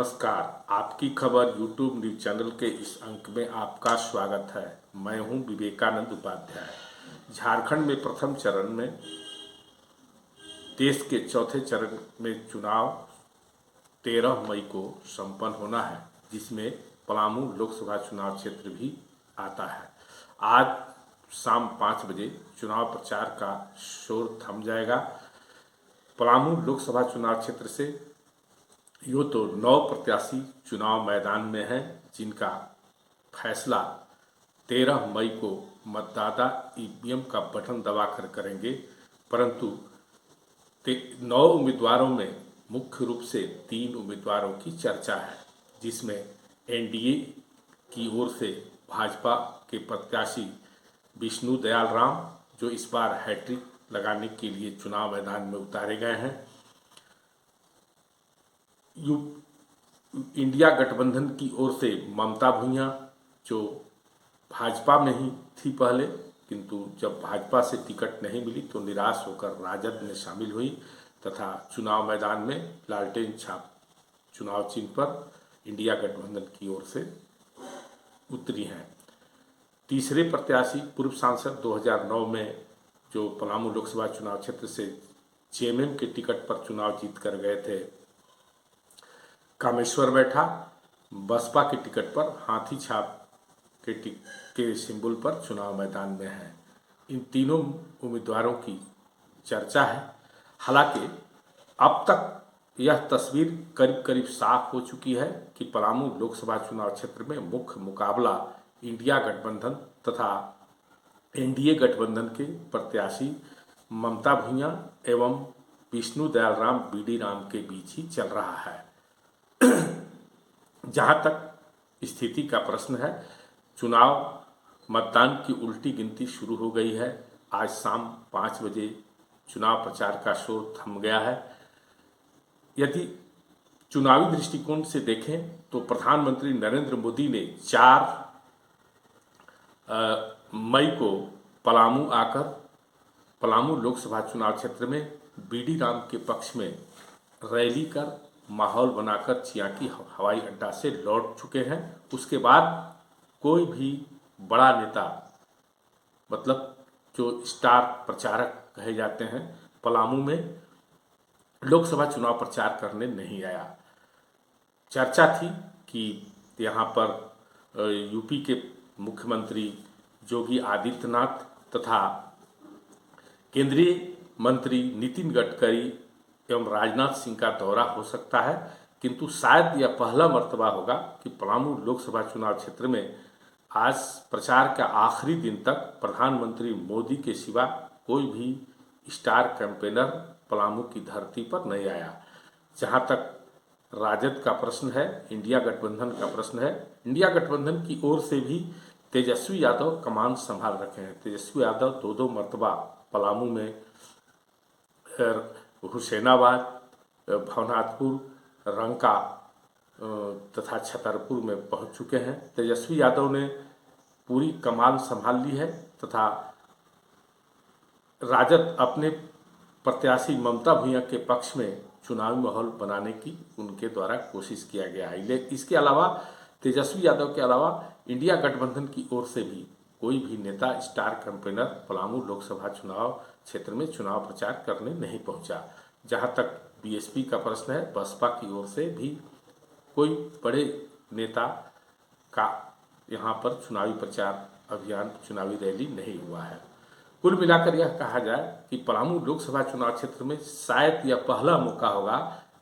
नमस्कार। आपकी खबर यूट्यूब न्यूज चैनल के इस अंक में आपका स्वागत है। मैं हूं विवेकानंद उपाध्याय। झारखंड में प्रथम चरण में देश के चौथे चरण में चुनाव 13 मई को संपन्न होना है, जिसमें पलामू लोकसभा चुनाव क्षेत्र भी आता है। आज शाम 5 बजे चुनाव प्रचार का शोर थम जाएगा। पलामू लोकसभा चुनाव क्षेत्र से यूँ तो 9 प्रत्याशी चुनाव मैदान में हैं, जिनका फैसला 13 मई को मतदाता ईवीएम का बटन दबाकर करेंगे। परंतु 9 उम्मीदवारों में मुख्य रूप से 3 उम्मीदवारों की चर्चा है, जिसमें एनडीए की ओर से भाजपा के प्रत्याशी विष्णु दयाल राम, जो इस बार हैट्रिक लगाने के लिए चुनाव मैदान में उतारे गए हैं। इंडिया गठबंधन की ओर से ममता भूइयां, जो भाजपा में ही थी पहले, किंतु जब भाजपा से टिकट नहीं मिली तो निराश होकर राजद में शामिल हुई तथा चुनाव मैदान में लालटेन छाप चुनाव चिन्ह पर इंडिया गठबंधन की ओर से उतरी हैं। तीसरे प्रत्याशी पूर्व सांसद 2009 में जो पलामू लोकसभा चुनाव क्षेत्र से जेएमएम के टिकट पर चुनाव जीत कर गए थे, कामेश्वर बैठा, बसपा के टिकट पर हाथी छाप के सिंबल पर चुनाव मैदान में है। इन तीनों उम्मीदवारों की चर्चा है। हालांकि अब तक यह तस्वीर करीब करीब साफ हो चुकी है कि पलामू लोकसभा चुनाव क्षेत्र में मुख्य मुकाबला इंडिया गठबंधन तथा एनडीए गठबंधन के प्रत्याशी ममता भूइयां एवं विष्णु दयाल राम बीडी राम के बीच ही चल रहा है। जहां तक स्थिति का प्रश्न है, चुनाव मतदान की उल्टी गिनती शुरू हो गई है। आज शाम 5 बजे चुनाव प्रचार का शोर थम गया है। यदि चुनावी दृष्टिकोण से देखें तो प्रधानमंत्री नरेंद्र मोदी ने 4 मई को पलामू आकर पलामू लोकसभा चुनाव क्षेत्र में बीडी राम के पक्ष में रैली कर माहौल बनाकर चियाकी हवाई अड्डा से लौट चुके हैं। उसके बाद कोई भी बड़ा नेता, मतलब जो स्टार प्रचारक कहे जाते हैं, पलामू में लोकसभा चुनाव प्रचार करने नहीं आया। चर्चा थी कि यहाँ पर यूपी के मुख्यमंत्री योगी आदित्यनाथ तथा केंद्रीय मंत्री नितिन गडकरी एवं राजनाथ सिंह का दौरा हो सकता है, किंतु शायद यह पहला मर्तबा होगा कि पलामू लोकसभा चुनाव क्षेत्र में आज प्रचार का आखिरी दिन तक प्रधानमंत्री मोदी के सिवा कोई भी स्टार कैंपेनर पलामू की धरती पर नहीं आया। जहां तक राजद का प्रश्न है, इंडिया गठबंधन का प्रश्न है, इंडिया गठबंधन की ओर से भी तेजस्वी यादव कमान संभाल रखे हैं। तेजस्वी यादव 2 मर्तबा पलामू में हुसैनाबाद, भवनाथपुर, रंका तथा छतरपुर में पहुंच चुके हैं। तेजस्वी यादव ने पूरी कमान संभाल ली है तथा राजद अपने प्रत्याशी ममता भूइयां के पक्ष में चुनावी माहौल बनाने की उनके द्वारा कोशिश किया गया है। इसके अलावा तेजस्वी यादव के अलावा इंडिया गठबंधन की ओर से भी कोई भी नेता स्टार कैंपेनर पलामू लोकसभा चुनाव क्षेत्र में चुनाव प्रचार करने नहीं पहुंचा। जहां तक बीएसपी का प्रश्न है, बसपा की ओर से भी कोई बड़े नेता का यहां पर चुनावी प्रचार अभियान, चुनावी रैली नहीं हुआ है। कुल मिलाकर यह कहा जाए कि पलामू लोकसभा चुनाव क्षेत्र में शायद यह पहला मौका होगा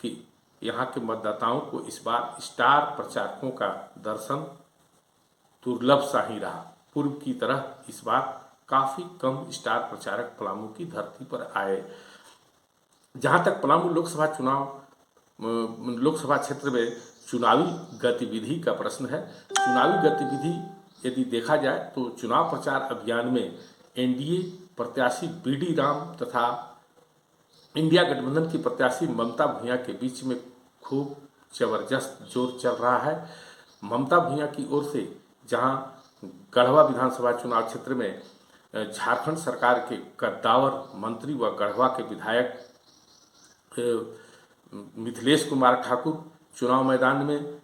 कि यहां के मतदाताओं को इस बार स्टार प्रचारकों का दर्शन दुर्लभ सा ही रहा। पूर्व की तरह इस बार काफी कम स्टार प्रचारक पलामू की धरती पर आए। जहां तक पलामू लोकसभा क्षेत्र में चुनावी गतिविधि का प्रश्न है, चुनावी गतिविधि यदि देखा जाए तो चुनाव प्रचार अभियान में एनडीए प्रत्याशी बीडी राम तथा इंडिया गठबंधन की प्रत्याशी ममता भूइयां के बीच में खूब जबरदस्त जोर चल रहा है। ममता भूइयां की ओर से जहां गढ़वा विधानसभा चुनाव क्षेत्र में झारखंड सरकार के कद्दावर मंत्री व गढ़वा के विधायक मिथिलेश कुमार ठाकुर चुनाव मैदान में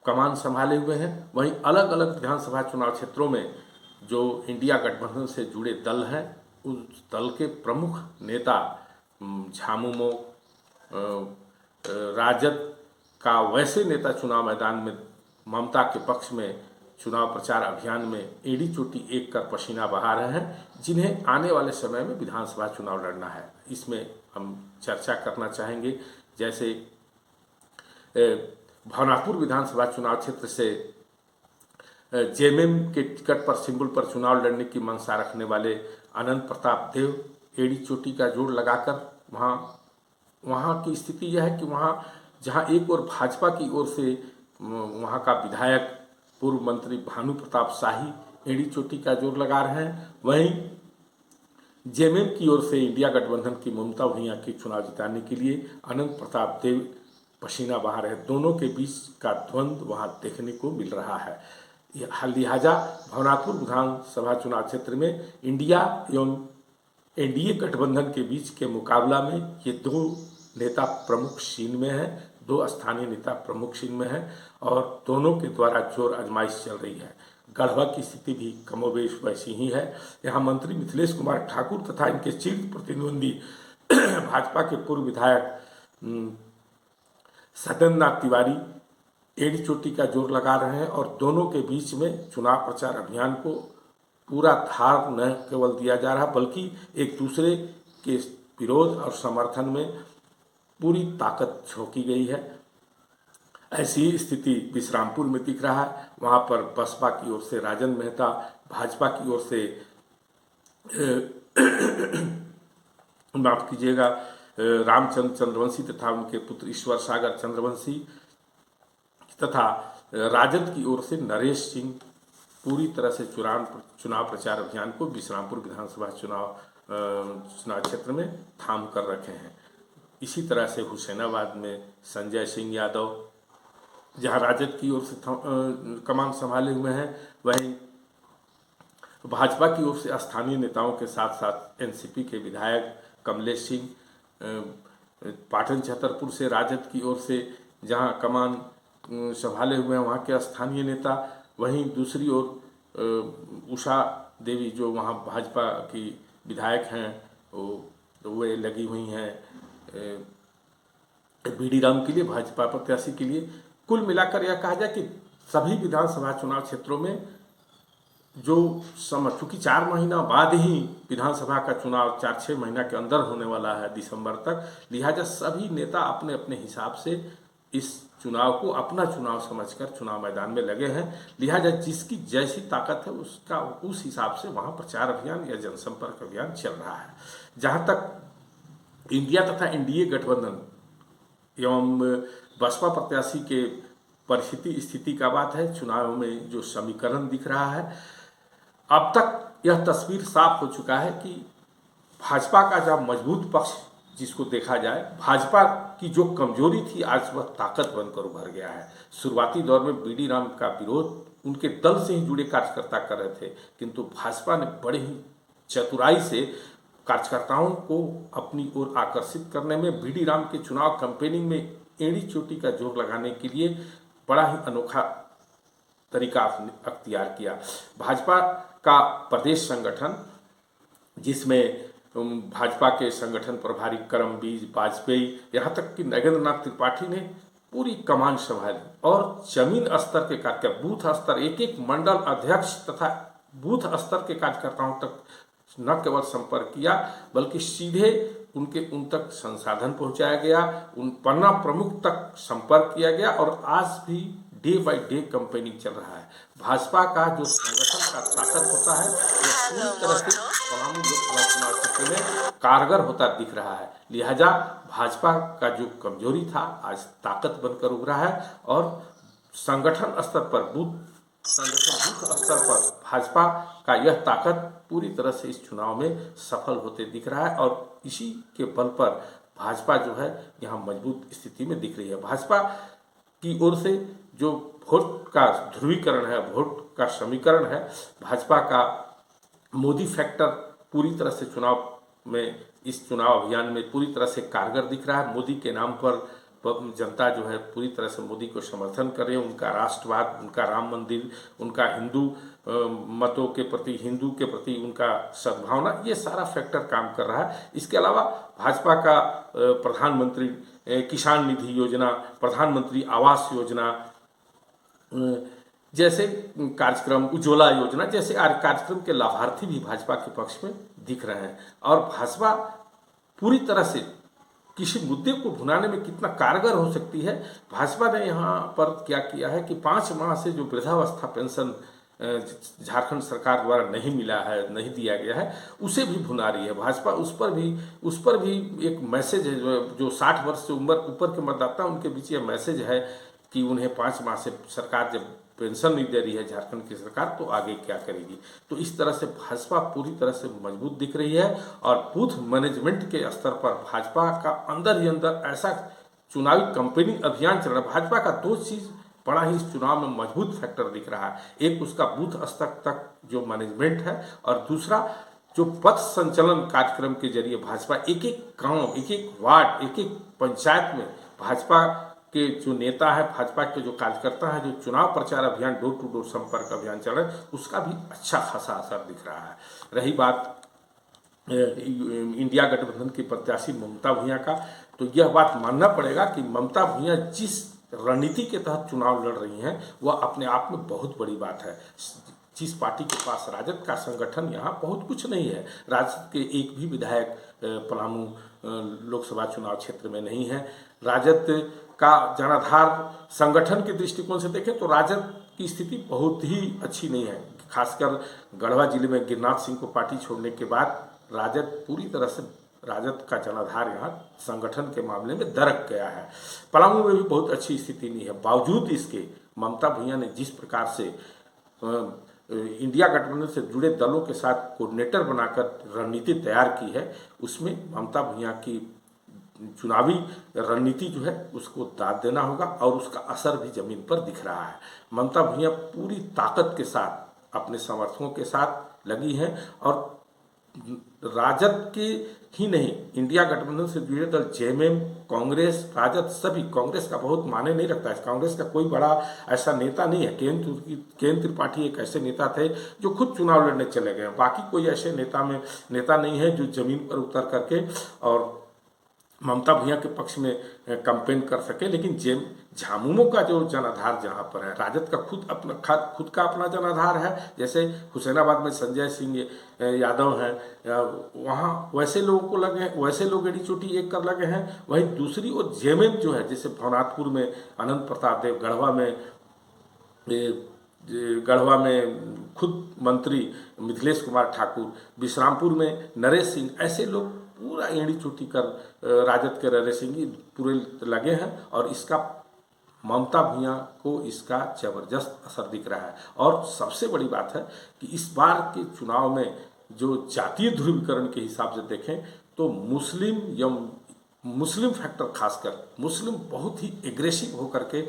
कमान संभाले हुए हैं। वहीं अलग अलग विधानसभा चुनाव क्षेत्रों में जो इंडिया गठबंधन से जुड़े दल हैं, उस दल के प्रमुख नेता झामुमो राजद का वैसे नेता चुनाव मैदान में ममता के पक्ष में चुनाव प्रचार अभियान में एड़ी चोटी एक कर पसीना बहा रहे हैं, जिन्हें आने वाले समय में विधानसभा चुनाव लड़ना है। इसमें हम चर्चा करना चाहेंगे। जैसे भवनापुर विधानसभा चुनाव क्षेत्र से जेएमएम के टिकट पर सिंबल पर चुनाव लड़ने की मंशा रखने वाले अनंत प्रताप देव एड़ी चोटी का जोड़ लगाकर वहाँ की स्थिति यह है कि वहाँ जहाँ एक ओर भाजपा की ओर से वहाँ का विधायक पूर्व मंत्री भानु प्रताप शाही एड़ी चोटी का जोर लगा रहे हैं, वहीं जेएमएम की ओर से इंडिया गठबंधन की ममता भुइयां के चुनाव जिताने के लिए अनंत प्रताप देव पसीना बहा रहे। दोनों के बीच का द्वंद्व वहां देखने को मिल रहा है। लिहाजा भवनापुर विधानसभा चुनाव क्षेत्र में इंडिया एवं एनडीए गठबंधन के बीच के मुकाबला में ये दो नेता प्रमुख सीन में हैं, दो स्थानीय नेता प्रमुख सीन में हैं और दोनों के द्वारा जोर आजमाइश चल रही है। गढ़वा की स्थिति भी कमोबेश वैसी ही है। यहाँ मंत्री मिथिलेश कुमार ठाकुर तथा इनके शीर्ष प्रतिद्वंदी भाजपा के पूर्व विधायक सत्येंद्रनाथ तिवारी एड़ी चोटी का जोर लगा रहे हैं और दोनों के बीच में चुनाव प्रचार अभियान को पूरा धार न केवल दिया जा रहा बल्कि एक दूसरे के विरोध और समर्थन में पूरी ताकत झोंकी गई है। ऐसी स्थिति विश्रामपुर में दिख रहा है। वहाँ पर बसपा की ओर से राजन मेहता, भाजपा की ओर से माफ कीजिएगा रामचंद्र चंद्रवंशी तथा उनके पुत्र ईश्वर सागर चंद्रवंशी तथा राजद की ओर से नरेश सिंह पूरी तरह से चुनाव प्रचार अभियान को विश्रामपुर विधानसभा चुनाव क्षेत्र में थाम कर रखे हैं। इसी तरह से हुसैनाबाद में संजय सिंह यादव जहां राजद की ओर से कमान संभाले हुए हैं, वहीं भाजपा की ओर से स्थानीय नेताओं के साथ साथ एनसीपी के विधायक कमलेश सिंह, पाटन छतरपुर से राजद की ओर से जहां कमान संभाले हुए हैं वहाँ के स्थानीय नेता, वहीं दूसरी ओर उषा देवी जो वहाँ भाजपा की विधायक हैं वो लगी हुई हैं बीडी राम के लिए, भाजपा प्रत्याशी के लिए। कुल मिलाकर यह कहा जाए कि सभी विधानसभा चुनाव क्षेत्रों में जो समय, चूँकि 4 महीना बाद ही विधानसभा का चुनाव 4-6 महीना के अंदर होने वाला है दिसंबर तक, लिहाजा सभी नेता अपने अपने हिसाब से इस चुनाव को अपना चुनाव समझकर चुनाव मैदान में लगे हैं। लिहाजा जिसकी जैसी ताकत है उसका उस हिसाब से वहाँ प्रचार अभियान या जनसंपर्क अभियान चल रहा है। जहाँ तक इंडिया तथा एनडीए गठबंधन एवं बसपा प्रत्याशी के परिस्थिति स्थिति का बात है, चुनाव में जो समीकरण दिख रहा है, अब तक यह तस्वीर साफ हो चुका है कि भाजपा का जब मजबूत पक्ष जिसको देखा जाए, भाजपा की जो कमजोरी थी आज वह ताकत बनकर उभर गया है। शुरुआती दौर में बीडी राम का विरोध उनके दल से ही जुड़े कार्यकर्ता कर रहे थे, किंतु भाजपा ने बड़े ही चतुराई से कार्यकर्ताओं को अपनी ओर आकर्षित करने में बीडी राम के चुनाव कैंपेनिंग में एड़ी चोटी का जोर लगाने के लिए बड़ा ही अनोखा तरीका अख्तियार किया। भाजपा का प्रदेश संगठन, जिसमें भाजपा के संगठन प्रभारी करमबीर वाजपेयी, यहाँ तक कि नगेंद्रनाथ त्रिपाठी ने पूरी कमान संभाली और जमीन स्तर के कार्यकर्ता, बूथ स्तर, एक एक मंडल अध्यक्ष तथा बूथ स्तर के कार्यकर्ताओं तक न केवल संपर्क किया बल्कि सीधे उन तक संसाधन पहुंचाया गया, उन पन्ना प्रमुख तक संपर्क किया गया और आज भी डे बाय डे कैंपेनिंग चल रहा है। भाजपा का जो संगठन का ताकत होता है वह पूरी तरह से पलामू लोकसभा चुनाव क्षेत्र में कारगर होता दिख रहा है। लिहाजा भाजपा का जो कमजोरी था आज ताकत बनकर उभरा है और संगठन स्तर पर बूथ स्तर पर भाजपा का यह ताकत पूरी तरह से इस चुनाव में सफल होते दिख रहा है और इसी के बल पर भाजपा जो है यहाँ मजबूत स्थिति में दिख रही है। भाजपा की ओर से जो वोट का ध्रुवीकरण है, वोट का समीकरण है, भाजपा का मोदी फैक्टर पूरी तरह से चुनाव में, इस चुनाव अभियान में पूरी तरह से कारगर दिख रहा है। मोदी के नाम पर जनता जो है पूरी तरह से मोदी को समर्थन कर रही है। उनका राष्ट्रवाद, उनका राम मंदिर, उनका हिंदू मतों के प्रति, हिंदू के प्रति उनका सद्भावना, ये सारा फैक्टर काम कर रहा है। इसके अलावा भाजपा का प्रधानमंत्री किसान निधि योजना, प्रधानमंत्री आवास योजना जैसे कार्यक्रम, उज्ज्वला योजना जैसे कार्यक्रम के लाभार्थी भी भाजपा के पक्ष में दिख रहे हैं। और भाजपा पूरी तरह से किसी मुद्दे को भुनाने में कितना कारगर हो सकती है, भाजपा ने यहाँ पर क्या किया है कि 5 माह से जो वृद्धावस्था पेंशन झारखंड सरकार द्वारा नहीं मिला है, नहीं दिया गया है, उसे भी भुना रही है भाजपा। उस पर भी एक मैसेज है, जो 60 वर्ष से ऊपर के मतदाता उनके बीच यह मैसेज है कि उन्हें 5 माह से सरकार जब पेंशन नहीं दे रही है झारखंड की सरकार, तो आगे क्या करेगी। तो इस तरह से भाजपा पूरी तरह से मजबूत दिख रही है। और बूथ मैनेजमेंट के स्तर पर भाजपा का अंदर ही अंदर ऐसा चुनावी कैंपेनिंग अभियान चल रहा है। भाजपा का 2 चीज़ बड़ा ही इस चुनाव में मजबूत फैक्टर दिख रहा है। एक उसका बूथ स्तर तक जो मैनेजमेंट है, और दूसरा जो पथ संचलन कार्यक्रम के जरिए भाजपा एक एक गांव, एक एक वार्ड, एक एक पंचायत में भाजपा के जो नेता है, भाजपा के जो कार्यकर्ता है, जो चुनाव प्रचार अभियान, डोर टू डोर संपर्क अभियान चल रहा है, उसका भी अच्छा खासा असर दिख रहा है। रही बात इंडिया गठबंधन की प्रत्याशी ममता भूया का, तो यह बात मानना पड़ेगा कि ममता भूया जिस रणनीति के तहत चुनाव लड़ रही हैं, वह अपने आप में बहुत बड़ी बात है। जिस पार्टी के पास राजद का संगठन, यहाँ बहुत कुछ नहीं है, राजद के एक भी विधायक पलामू लोकसभा चुनाव क्षेत्र में नहीं है। राजद का जनाधार संगठन के दृष्टिकोण से देखें तो राजद की स्थिति बहुत ही अच्छी नहीं है। खासकर गढ़वा जिले में गिरिनाथ सिंह को पार्टी छोड़ने के बाद राजद पूरी तरह से, राजद का जनाधार यहाँ संगठन के मामले में दरक गया है। पलामू में भी बहुत अच्छी स्थिति नहीं है। बावजूद इसके ममता भूया ने जिस प्रकार से इंडिया गठबंधन से जुड़े दलों के साथ कोऑर्डिनेटर बनाकर रणनीति तैयार की है, उसमें ममता भूया की चुनावी रणनीति जो है उसको दाद देना होगा, और उसका असर भी जमीन पर दिख रहा है। ममता भूया पूरी ताकत के साथ अपने समर्थकों के साथ लगी हैं, और राजद के ही नहीं, इंडिया गठबंधन से जुड़े दल जेएमएम, कांग्रेस, राजद सभी, कांग्रेस का बहुत माने नहीं रखता है, कांग्रेस का कोई बड़ा ऐसा नेता नहीं है। केंद्र त्रिपाठी एक ऐसे नेता थे जो खुद चुनाव लड़ने चले गए, बाकी कोई ऐसे नेता नहीं है जो जमीन पर उतर करके और ममता भूया के पक्ष में कैंपेन कर सके। लेकिन झामुमो का जो जनाधार जहाँ पर है, राजद का खुद का अपना जनाधार है, जैसे हुसैनाबाद में संजय सिंह यादव हैं, वहाँ वैसे लोगों को लगे हैं, वैसे लोग एडी चोटी एक कर लगे हैं। वहीं दूसरी ओर जेएमएम जो है, जैसे भवनाथपुर में अनंत प्रताप देव, गढ़वा में खुद मंत्री मिथिलेश कुमार ठाकुर, विश्रामपुर में नरेश सिंह, ऐसे लोग पूरा एड़ी चोटी कर राजद के नरेश सिंह पूरे लगे हैं, और इसका ममता भूया को इसका जबरदस्त असर दिख रहा है। और सबसे बड़ी बात है कि इस बार के चुनाव में जो जातीय ध्रुवीकरण के हिसाब से देखें तो मुस्लिम फैक्टर, खासकर मुस्लिम बहुत ही एग्रेसिव होकर के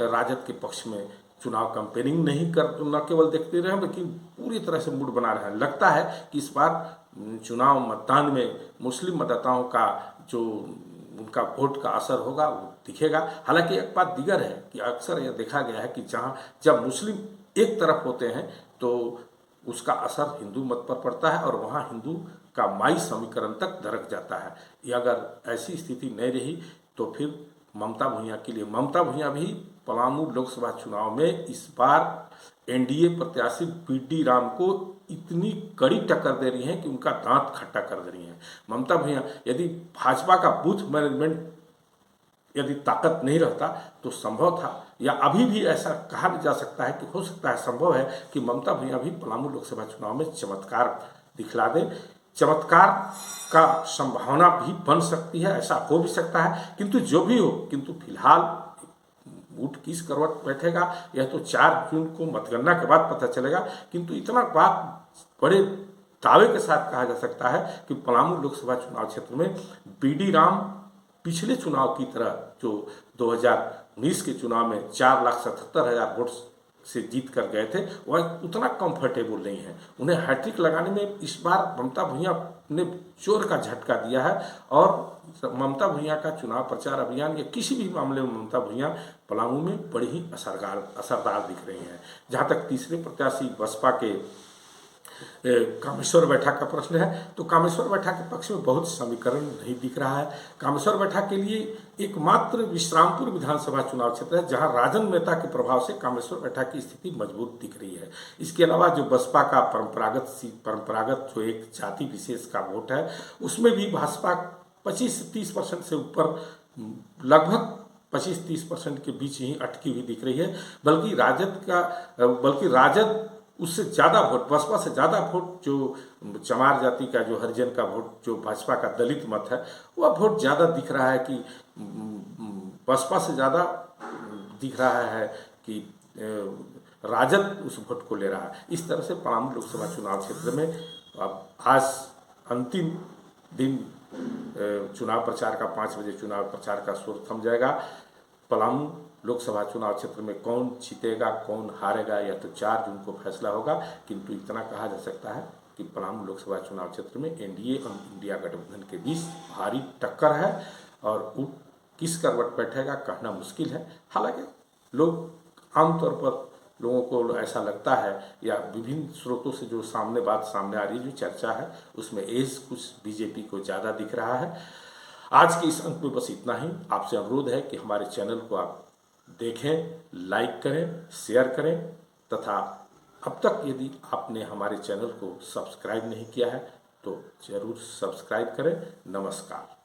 राजद के पक्ष में चुनाव कैंपेनिंग नहीं कर, न केवल देखते रहे बल्कि पूरी तरह से मूड बना रहे हैं। लगता है कि इस बार चुनाव मतदान में मुस्लिम मतदाताओं का जो उनका वोट का असर होगा वो दिखेगा। हालांकि एक बात दिगर है कि अक्सर यह देखा गया है कि जब मुस्लिम एक तरफ होते हैं तो उसका असर हिंदू मत पर पड़ता है, और वहाँ हिंदू का माई समीकरण तक दरक जाता है। ये अगर ऐसी स्थिति नहीं रही तो फिर ममता भूया के लिए, ममता भूया भी पलामू लोकसभा चुनाव में इस बार एनडीए प्रत्याशी बीडी राम को इतनी कड़ी टक्कर दे रही हैं कि उनका दांत खट्टा कर दे रही हैं। ममता भूया, यदि भाजपा का बूथ मैनेजमेंट यदि ताकत नहीं रहता तो संभव था, या अभी भी ऐसा कहा जा सकता है कि हो सकता है, संभव है कि ममता भूया भी पलामू लोकसभा चुनाव में चमत्कार दिखला दें। चमत्कार का संभावना भी बन सकती है, ऐसा हो भी सकता है। किंतु जो भी हो, किंतु फिलहाल ऊँट किस करवट बैठेगा यह तो 4 जून को मतगणना के बाद पता चलेगा। किंतु इतना बात बड़े दावे के साथ कहा जा सकता है कि पलामू लोकसभा चुनाव क्षेत्र में बीडी राम पिछले चुनाव की तरह, जो 2019 के चुनाव में 4,77,000 वोट से जीत कर गए थे वह उतना कंफर्टेबल नहीं है। उन्हें हैट्रिक लगाने में इस बार ममता भूंइया ने जोर का झटका दिया है और ममता भूंइया का चुनाव प्रचार अभियान या किसी भी मामले में ममता भूंइया पलामू में बड़ी ही असरदार दिख रही हैं। जहाँ तक तीसरे प्रत्याशी बसपा के कामेश्वर बैठा का प्रश्न है तो कामेश्वर बैठा के पक्ष में बहुत समीकरण नहीं दिख रहा है। कामेश्वर बैठा के लिए एकमात्र विश्रामपुर विधानसभा चुनाव क्षेत्र है जहां राजन मेहता के प्रभाव से कामेश्वर बैठा की स्थिति मजबूत दिख रही है। इसके अलावा जो बसपा का परंपरागत जो एक जाति विशेष का वोट है उसमें भी भाजपा 25 से 30% से ऊपर लगभग 25-30% के बीच ही अटकी हुई दिख रही है। बल्कि राजद उससे ज़्यादा वोट, बसपा से ज़्यादा वोट जो चमार जाति का जो हरिजन का वोट जो भाजपा का दलित मत है वह वोट ज़्यादा दिख रहा है कि बसपा से ज़्यादा दिख रहा है कि राजद उस वोट को ले रहा है। इस तरह से पलामू लोकसभा चुनाव क्षेत्र में अब आज अंतिम दिन चुनाव प्रचार का 5 बजे चुनाव प्रचार का सुर थम जाएगा। पलामू लोकसभा चुनाव क्षेत्र में कौन जीतेगा कौन हारेगा या तो 4 जून को फैसला होगा, किंतु इतना कहा जा सकता है कि पलामू लोकसभा चुनाव क्षेत्र में एनडीए और इंडिया गठबंधन के बीच भारी टक्कर है और किस करवट बैठेगा कहना मुश्किल है। हालांकि लोग आमतौर पर लोगों को ऐसा लगता है या विभिन्न स्रोतों से जो बात सामने आ रही है, जो चर्चा है उसमें एज कुछ बीजेपी को ज़्यादा दिख रहा है। आज के इस अंक में बस इतना ही। आपसे अनुरोध है कि हमारे चैनल को आप देखें, लाइक करें, शेयर करें तथा अब तक यदि आपने हमारे चैनल को सब्सक्राइब नहीं किया है तो ज़रूर सब्सक्राइब करें। नमस्कार।